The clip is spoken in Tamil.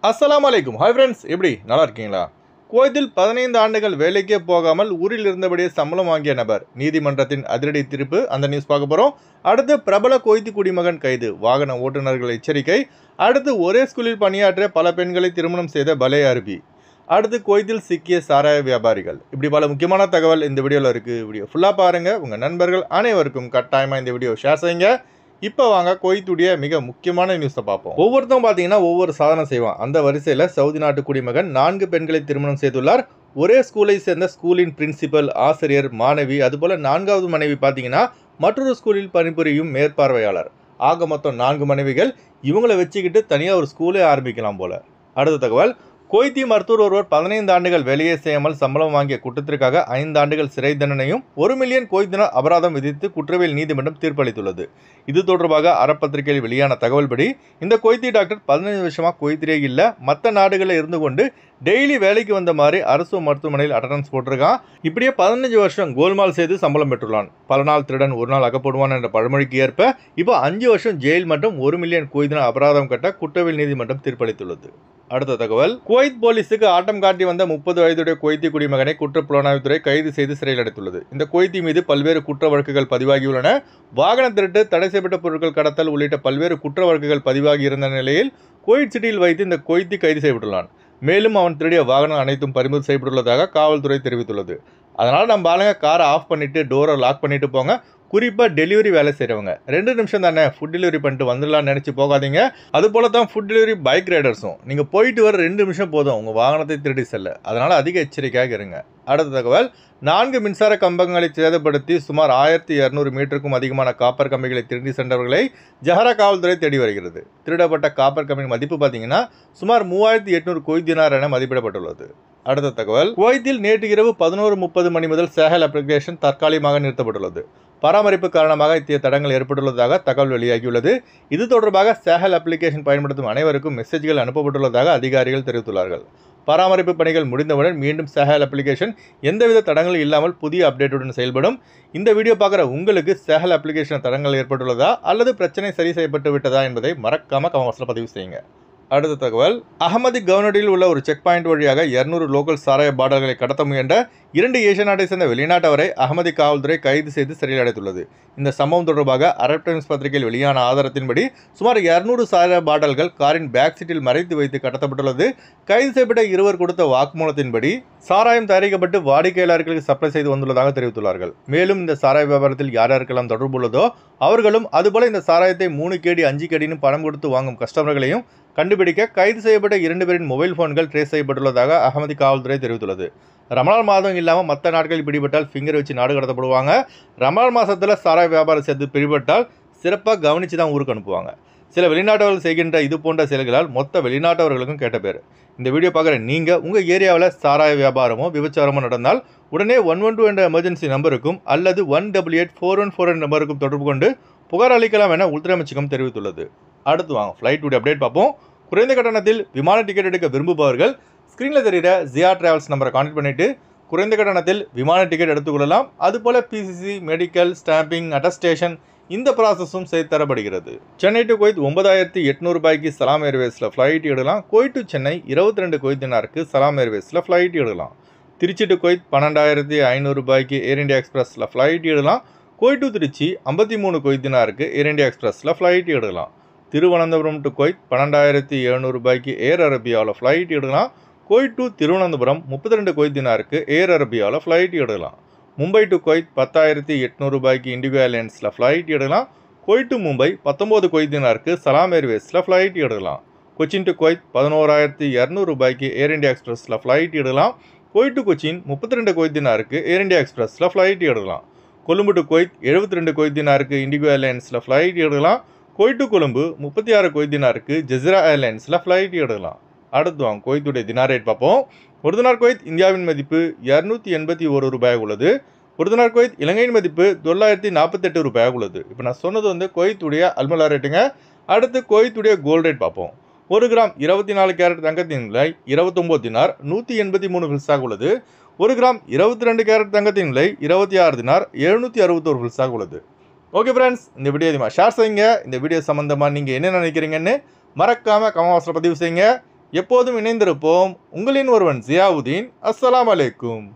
அஸ்ஸலாமு அலைக்கும். ஹாய் ஃப்ரெண்ட்ஸ், எப்படி நல்லா இருக்கீங்களா? குவைத்தில் 15 ஆண்டுகள் வேலைக்கே போகாமல் ஊரில் இருந்தபடியே சம்பளம் வாங்கிய நபர் நீதிமன்றத்தின் அதிரடி தீர்ப்பு. அந்த நியூஸ் பார்க்க போகிறோம். அடுத்து பிரபல குவைத்தி குடிமகன் கைது, வாகன ஓட்டுநர்கள் எச்சரிக்கை. அடுத்து ஒரே ஸ்கூலில் பணியாற்றிய பல பெண்களை திருமணம் செய்த பலே அரபி. அடுத்து குவைத்தில் சிக்கிய சாராய வியாபாரிகள். இப்படி பல முக்கியமான தகவல் இந்த வீடியோவில் இருக்குது. வீடியோ ஃபுல்லாக பாருங்கள். உங்கள் நண்பர்கள் அனைவருக்கும் கட்டாயமாக இந்த வீடியோ ஷேர் செய்யுங்க. இப்போ வாங்க குவைத்துடைய மிக முக்கியமான நியூஸை பார்ப்போம். ஒவ்வொருத்தரும் பார்த்தீங்கன்னா ஒவ்வொரு சாதனை செய்வான். அந்த வரிசையில் சவுதி நாட்டு குடிமகன் 4 பெண்களை திருமணம் செய்துள்ளார். ஒரே ஸ்கூலை சேர்ந்த ஸ்கூலின் பிரின்சிபல், ஆசிரியர், மாணவி, அதுபோல் 4வது மனைவி பார்த்தீங்கன்னா மற்றொரு ஸ்கூலில் பணிபுரியும் மேற்பார்வையாளர். ஆக மொத்தம் 4 மனைவிகள். இவங்களை வச்சுக்கிட்டு தனியாக ஒரு ஸ்கூலே ஆரம்பிக்கலாம் போல. அடுத்த தகவல், குவைத்தி மருத்துவர் ஒருவர் 15 ஆண்டுகள் வேலையே செய்யாமல் சம்பளம் வாங்கிய குற்றத்திற்காக 5 ஆண்டுகள் சிறை தண்டனையும் 1 மில்லியன் குவைத் தினார் அபராதம் விதித்து குற்றவியல் நீதிமன்றம் தீர்ப்பளித்துள்ளது. இது தொடர்பாக அறப்பத்திரிகையில் வெளியான தகவல்படி, இந்த குவைத்தி டாக்டர் 15 வருஷமாக குவைத்திலே இல்லை, மற்ற நாடுகளில் இருந்து கொண்டு டெய்லி வேலைக்கு வந்த மாதிரி அரசு மருத்துவமனையில் அட்டண்டன்ஸ் போட்டிருக்கான். இப்படியே 15 வருஷம் கோல்மால் செய்து சம்பளம் பெற்றுள்ளான். பல நாள் திருடன் ஒரு நாள் அகப்படுவான் என்ற பழமொழிக்கு ஏற்ப இப்போ 5 வருஷம் ஜெயில் மற்றும் 1 மில்லியன் குவைத் தினார் அபராதம் கட்ட குற்றவியல் நீதிமன்றம் தீர்ப்பளித்துள்ளது. அடுத்த தகவல், குவைத் போலீஸுக்கு ஆட்டம் காட்டி வந்த 30 வயதுடைய குவைத்தி குடிமகனை குற்றப்புலனாய்வுத்துறை கைது செய்து சிறையில் அடைத்துள்ளது. இந்த குவைத்தி மீது பல்வேறு குற்ற வழக்குகள் பதிவாகியுள்ளன. வாகன திருட்டு, தடை செய்யப்பட்ட பொருட்கள் கடத்தல் உள்ளிட்ட பல்வேறு குற்ற வழக்குகள் பதிவாகி இருந்த நிலையில் குவைத் சிட்டியில் வைத்து இந்த குவைத்தி கைது செய்யப்பட்டுள்ளான். மேலும் அவன் திருடிய வாகனம் அனைத்தும் பறிமுதல் செய்யப்பட்டுள்ளதாக காவல்துறை தெரிவித்துள்ளது. அதனால் நம்ம ஆளுங்க காரை ஆஃப் பண்ணிவிட்டு டோரை லாக் பண்ணிட்டு போங்க. குறிப்பாக டெலிவரி வேலை செய்கிறவங்க 2 நிமிஷம் தானே, ஃபுட் டெலிவரி பண்ணிட்டு வந்துடலாம்னு நினச்சி போகாதீங்க. அதுபோல தான் ஃபுட் டெலிவரி பைக் ரைடர்ஸும் நீங்கள் போயிட்டு வர 2 நிமிஷம் போதும் உங்கள் வாகனத்தை திருடி செல்ல. அதனால் அதிக எச்சரிக்கையாக இருங்க. அடுத்த தகவல், 4 மின்சார கம்பங்களை சேதப்படுத்தி சுமார் 1200 மீட்டருக்கும் அதிகமான காப்பர் கம்பிகளை திருடி சென்றவர்களை ஜஹரா காவல்துறை தேடி வருகிறது. திருடப்பட்ட காப்பர் கம்பியின் மதிப்பு பார்த்தீங்கன்னா சுமார் 3800 குவைத் தினார் என மதிப்பிடப்பட்டுள்ளது. அடுத்த தகவல், குவைத்தில் நேற்று இரவு 11:30 மணி முதல் சேஹல் அப்ளிகேஷன் தற்காலிகமாக நிறுத்தப்பட்டுள்ளது. பராமரிப்பு காரணமாக இத்தகைய தடங்கள் ஏற்பட்டுள்ளதாக தகவல் வெளியாகியுள்ளது. இது தொடர்பாக சேஹல் அப்ளிகேஷன் பயன்படுத்தும் அனைவருக்கும் மெசேஜ்கள் அனுப்பப்பட்டுள்ளதாக அதிகாரிகள் தெரிவித்துள்ளார்கள். பராமரிப்பு பணிகள் முடிந்தவுடன் மீண்டும் சேஹல் அப்ளிகேஷன் எந்தவித தடங்களும் இல்லாமல் புதிய அப்டேட்டுடன் செயல்படும். இந்த வீடியோ பார்க்குற உங்களுக்கு சேஹல் அப்ளிகேஷன் தடங்கள் ஏற்பட்டுள்ளதா அல்லது பிரச்சனை சரி செய்யப்பட்டு விட்டதா என்பதை மறக்காம கமெண்ட்ஸில் பதிவு செய்யுங்க. அடுத்த தகவல், அகமதி கவர்னரில் உள்ள ஒரு செக் பாயிண்ட் வழியாக 200 லோக்கல் சாராய பாட்டில்களை கடத்த முயன்ற 2 ஏசிய நாட்டை சேர்ந்த வெளிநாட்டவரை அகமதி காவல்துறை கைது செய்து சிறையில் அடைத்துள்ளது. இந்த சம்பவம் தொடர்பாக அரப் டைம்ஸ் பத்திரிகையில் வெளியான ஆதாரத்தின்படி சுமார் 200 சாராய பாட்டில்கள் காரின் பேக் சீட்டில் மறைத்து வைத்து கடத்தப்பட்டுள்ளது. கைது செய்யப்பட்ட இருவர் கொடுத்த வாக்குமூலத்தின்படி சாராயம் தயாரிக்கப்பட்டு வாடிக்கையாளர்களுக்கு சப்ளை செய்து வந்துள்ளதாக தெரிவித்துள்ளார்கள். மேலும் இந்த சாராய வியாபாரத்தில் யார் யாருக்கெல்லாம் தொடர்பு உள்ளதோ அவர்களும், அதுபோல இந்த சாராயத்தை 3 கேடி 5 கேடின்னு பணம் கொடுத்து வாங்கும் கஸ்டமர்களையும் கண்டுபிடிக்க கைது செய்யப்பட்ட 2 பேரின் மொபைல் போன்கள் ட்ரேஸ் செய்யப்பட்டுள்ளதாக அகமதி காவல்துறை தெரிவித்துள்ளது. ரமலான் மாதம் இல்லாமல் மற்ற நாட்களில் பிடிபட்டால் ஃபிங்கர் வச்சு நாடு கடத்தப்படுவாங்க. ரமலான் மாதத்தில் சாராய வியாபாரம் சேர்த்து பிடிபட்டால் சிறப்பாக கவனித்து தான் ஊருக்கு அனுப்புவாங்க. சில வெளிநாட்டவர்கள் செய்கின்ற இது போன்ற செயல்களால் மொத்த வெளிநாட்டவர்களுக்கும் கேட்ட பேர். இந்த வீடியோ பார்க்குற நீங்கள் உங்கள் ஏரியாவில் சாராய வியாபாரமோ விபச்சாரமோ நடந்தால் உடனே 112 என்ற எமர்ஜென்சி நம்பருக்கும் அல்லது 1884148 நம்பருக்கும் தொடர்பு கொண்டு புகார் அளிக்கலாம் என உள்துறை அமைச்சகம் தெரிவித்துள்ளது. அடுத்து வாங்க ஃப்ளைட்டுடைய அப்டேட் பார்ப்போம். குறைந்த கட்டணத்தில் விமான டிக்கெட் எடுக்க விரும்புபவர்கள் ஸ்க்ரீனில் தெரிகிற ஜியா டிராவல்ஸ் நம்பரை கான்டாக்ட் பண்ணிவிட்டு குறைந்த கட்டணத்தில் விமான டிக்கெட் எடுத்துக்கொள்ளலாம். அதுபோல் பிசிசி, மெடிக்கல், ஸ்டாம்பிங், அட்டஸ்டேஷன் இந்த ப்ராசஸும் செய்து தரப்படுகிறது. சென்னை டு குவைத் 9800 ரூபாய்க்கு சலாம் ஏர்வேஸில் ஃப்ளைட் எடுக்கலாம். குவைத் டு சென்னை 22 குவைத் தினாருக்கு சலாம் ஏர்வேஸில் ஃப்ளைட் எடுக்கலாம். திருச்சி டு குவைத் 12500 ரூபாய்க்கு ஏர் இந்தியா எக்ஸ்பிரஸில் ஃப்ளைட் எடுக்கலாம். குவைத் டு திருச்சி 53 குவைத் தினாருக்கு ஏர் இந்தியா எக்ஸ்பிரஸில் ஃப்ளைட் எடுக்கலாம். திருவனந்தபுரம் டு குவைத் 12700 ரூபாய்க்கு ஏர் அரபியாவில் ஃப்ளைட் எடுக்கலாம். குவைத் டு திருவனந்தபுரம் 32 குவைத் தினாருக்கு ஏர் அரபியாவில் ஃப்ளைட் எடுக்கலாம். மும்பை டு குவைத் 10800 ரூபாய்க்கு இண்டிகோ ஏர்லைன்ஸில் ஃப்ளைட் எடுக்கலாம். குவைத் டு மும்பை 19 குவைத் தினாருக்கு சலாம் ஏர்வேஸில் ஃப்ளைட் எடுக்கலாம். கொச்சின் டு குவைத் 11200 ரூபாய்க்கு ஏர் இந்தியா எக்ஸ்பிரஸில் ஃப்ளைட் எடுக்கலாம். குவைத் டு கொச்சின் 32 குவைத் தினாருக்கு ஏர் இந்தியா எக்ஸ்பிரஸில் ஃப்ளைட் எடுக்கலாம். கொழும்பு டு குவைத் 72 குவைத் தினாருக்கு இண்டிகோ ஏர்லைன்ஸில் ஃப்ளைட் எடுக்கலாம். குவைத் டு கொழும்பு 36 குவைத் தினாருக்கு ஜெசிரா ஏர்லைன்ஸில் ஃப்ளைட் எடுக்கலாம். அடுத்து வாங்க குவைத்துடைய தினார் ரேட் பார்ப்போம். ஒரு தினார் குவைத் இந்தியாவின் மதிப்பு 281 ரூபாயாக உள்ளது. ஒரு தினார் குவைத் இலங்கையின் மதிப்பு 948 ரூபாயாக உள்ளது. இப்போ நான் சொன்னது குவைத்துடைய அல்மலா ரேட்டுங்க. அடுத்து குவைத்துடைய கோல்டு ரேட் பார்ப்போம். 1 கிராம் 24 கேரட் தங்கத்தின் விலை 29 தினார் 183 ஃபில்ஸாக உள்ளது. 1 கிராம் 22 கேரட் தங்கத்தின் விலை 26 தினார் 761 ஃபில்ஸாக உள்ளது. ஓகே ஃப்ரெண்ட்ஸ், இந்த வீடியோ ஷேர் செய்யுங்க. இந்த வீடியோ சம்மந்தமாக நீங்கள் என்ன நினைக்கிறீங்கன்னு மறக்காமல் கமெண்ட் பாக்ஸில் பதிவு செய்யுங்க. எப்போதும் இணைந்திருப்போம். உங்களின் ஒருவன் ஜியாவுதீன். அஸ்ஸலாமு அலைக்கும்.